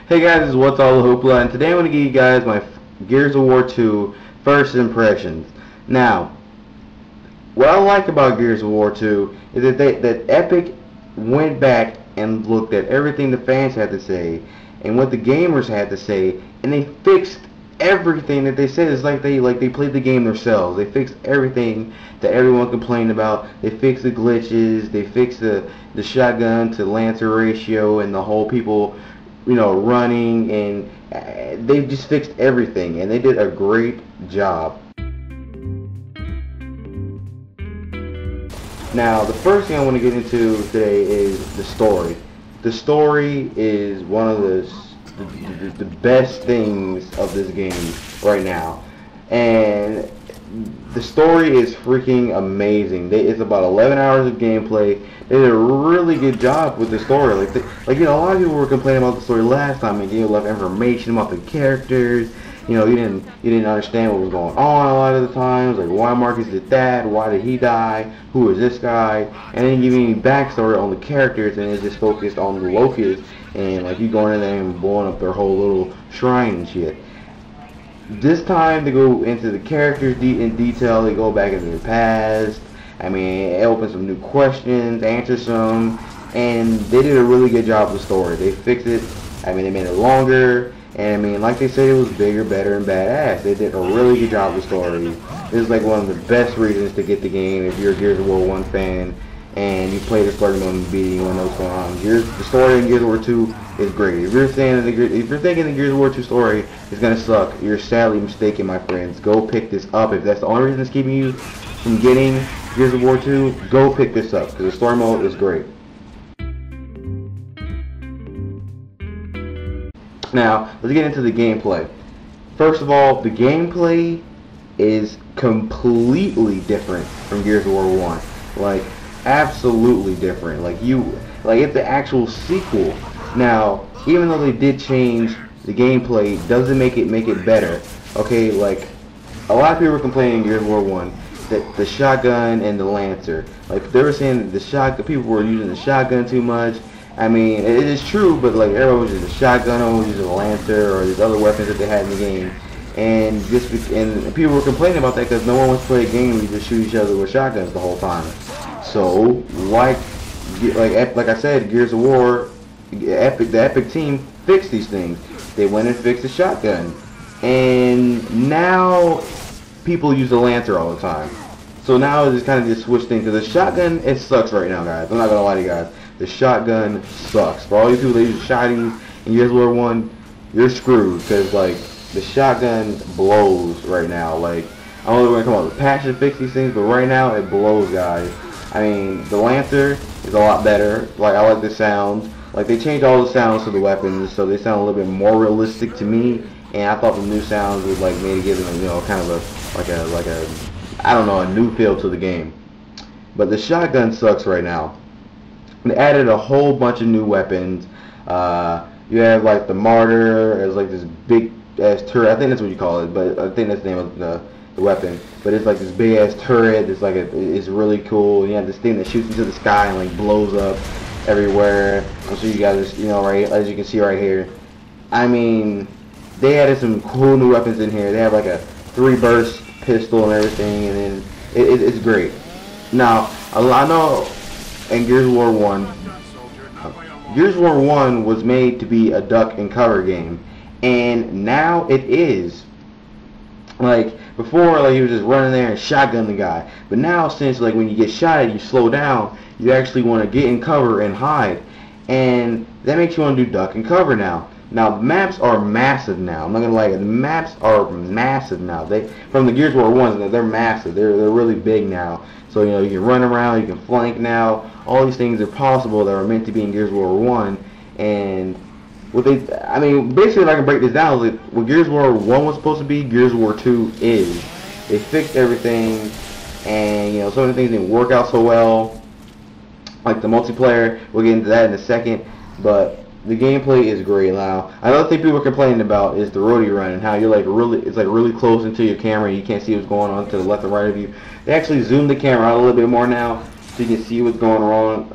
Hey guys, this is What's All the Hoopla, and today I'm going to give you guys my Gears of War 2 first impressions. Now, what I like about Gears of War 2 is that Epic went back and looked at everything the fans had to say and what the gamers had to say, and they fixed everything that they said. It's like they played the game themselves. They fixed everything that everyone complained about. They fixed the glitches. They fixed the shotgun to Lancer ratio and the whole people, running, and they just fixed everything, and they did a great job. Now, the first thing I want to get into today is the story. The story is one of the best things of this game right now, and the story is freaking amazing. It's about 11 hours of gameplay. They did a really good job with the story. A lot of people were complaining about the story last time and gave a lot of information about the characters. You didn't understand what was going on a lot of the times. Like, why Marcus did that? Why did he die? Who is this guy? And they didn't give you any backstory on the characters, and it just focused on the Locusts and like you going in there and blowing up their whole little shrine and shit. This time they go into the characters in detail. They go back into the past. I mean, it opens some new questions, answers some, and they did a really good job with the story. They fixed it. I mean, they made it longer, and I mean, like they said, it was bigger, better, and badass. They did a really good job with the story. This is like one of the best reasons to get the game if you're a Gears of War 1 fan and you play the story mode and beat, you want to know what's going on. The story in Gears of War 2 is great. If you're thinking the Gears of War 2 story is gonna suck, you're sadly mistaken, my friends. Go pick this up. If that's the only reason it's keeping you from getting Gears of War 2, go pick this up because the story mode is great. Now, let's get into the gameplay. First of all, the gameplay is completely different from Gears of War 1. Like, absolutely different. It's the actual sequel. Now, even though they did change the gameplay, doesn't make it better. Okay, like, a lot of people were complaining in Gears of War 1 that the shotgun and the Lancer, like, they were saying that people were using the shotgun too much. I mean, it is true, but like, everyone was using a shotgun, everyone was using a Lancer or these other weapons that they had in the game, and people were complaining about that because no one wants to play a game where you just shoot each other with shotguns the whole time. So, like I said, Gears of War, the Epic team fixed these things. They went and fixed the shotgun, and now people use the Lancer all the time. So now it's kind of just switched things. Because the shotgun, it sucks right now, guys. I'm not gonna lie to you guys. The shotgun sucks. For all you people that use shotguns in Gears of War 1, you're screwed. Because, like, the shotgun blows right now. Like, I don't know when it comes out with patch to fix these things, but right now it blows, guys. I mean, the Lancer is a lot better. Like, I like the sounds. Like, they changed all the sounds to the weapons, so they sound a little bit more realistic to me. And I thought the new sounds would, like, maybe give them, kind of a new feel to the game. But the shotgun sucks right now. They added a whole bunch of new weapons. You have like the Martyr as like this big ass turret. I think that's what you call it, but I think that's the name of the weapon. But it's like this big ass turret. It's really cool. You have this thing that shoots into the sky and like blows up everywhere. I'll show you guys this, right, as you can see right here. I mean, they added some cool new weapons in here. They have like a 3-burst pistol and everything, and then it's great. Now, I know in Gears of War 1, Gears of War 1 was made to be a duck and cover game, and now it is. Like, before, like, you were just running there and shotgun the guy, but now, since, like, when you get shot at, you slow down, you actually want to get in cover and hide, and that makes you want to do duck and cover now. Now, the maps are massive now. I'm not gonna lie, the maps are massive now. From the Gears of War 1, they're massive. They're really big now. So, you can run around, you can flank now. All these things are possible that are meant to be in Gears of War 1. And basically, if I can break this down, like, what Gears of War 1 was supposed to be, Gears of War 2 is. They fixed everything, and some of the things didn't work out so well, like the multiplayer. We'll get into that in a second, but the gameplay is great. Now, another thing people were complaining about is the roadie run and how you're it's really close into your camera and you can't see what's going on to the left and right of you. They actually zoomed the camera out a little bit more now so you can see what's going around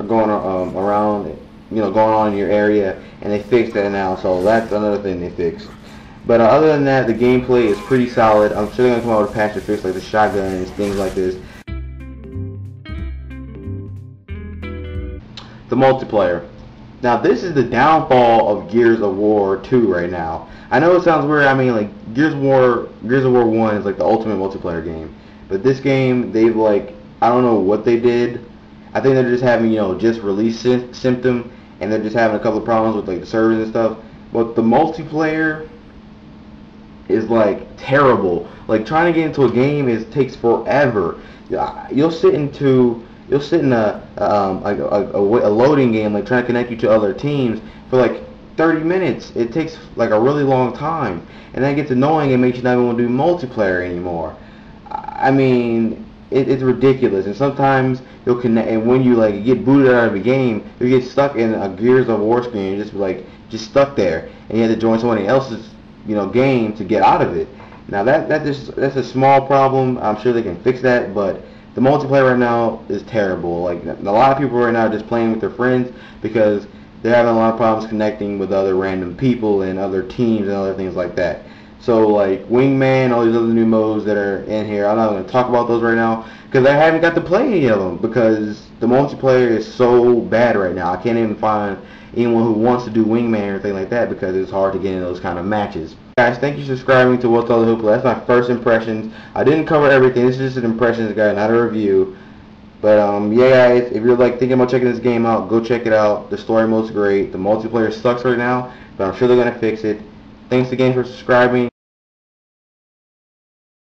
going on in your area, and they fixed that now. So that's another thing they fixed. But other than that, the gameplay is pretty solid. I'm sure they're gonna come out with a patch to fix like the shotguns, things like this. The multiplayer. Now this is the downfall of Gears of War 2 right now. I know it sounds weird. I mean, like Gears of War 1 is like the ultimate multiplayer game, but this game they've like, I don't know what they did. I think they're just having just release symptom, and they're just having a couple of problems with like the servers and stuff. But the multiplayer is like terrible. Like trying to get into a game takes forever. You'll sit in a loading game, like trying to connect you to other teams for like 30 minutes. It takes like a really long time, and that gets annoying and makes you not even want to do multiplayer anymore. I mean, it's ridiculous. And sometimes you'll connect, and when you like get booted out of a game, you get stuck in a Gears of War screen, just stuck there, and you have to join somebody else's game to get out of it. Now that's a small problem. I'm sure they can fix that, but the multiplayer right now is terrible. Like a lot of people right now are just playing with their friends because they're having a lot of problems connecting with other random people and other teams and other things like that. So like Wingman, all these other new modes that are in here, I'm not going to talk about those right now because I haven't got to play any of them because the multiplayer is so bad right now. I can't even find anyone who wants to do Wingman or anything like that because it's hard to get in those kind of matches. Guys, thank you for subscribing to What's All the Hoopla. That's my first impressions. I didn't cover everything. This is just an impressions guide, not a review. But yeah, guys, if you're like thinking about checking this game out, go check it out. The story mode's great. The multiplayer sucks right now, but I'm sure they're gonna fix it. Thanks again for subscribing.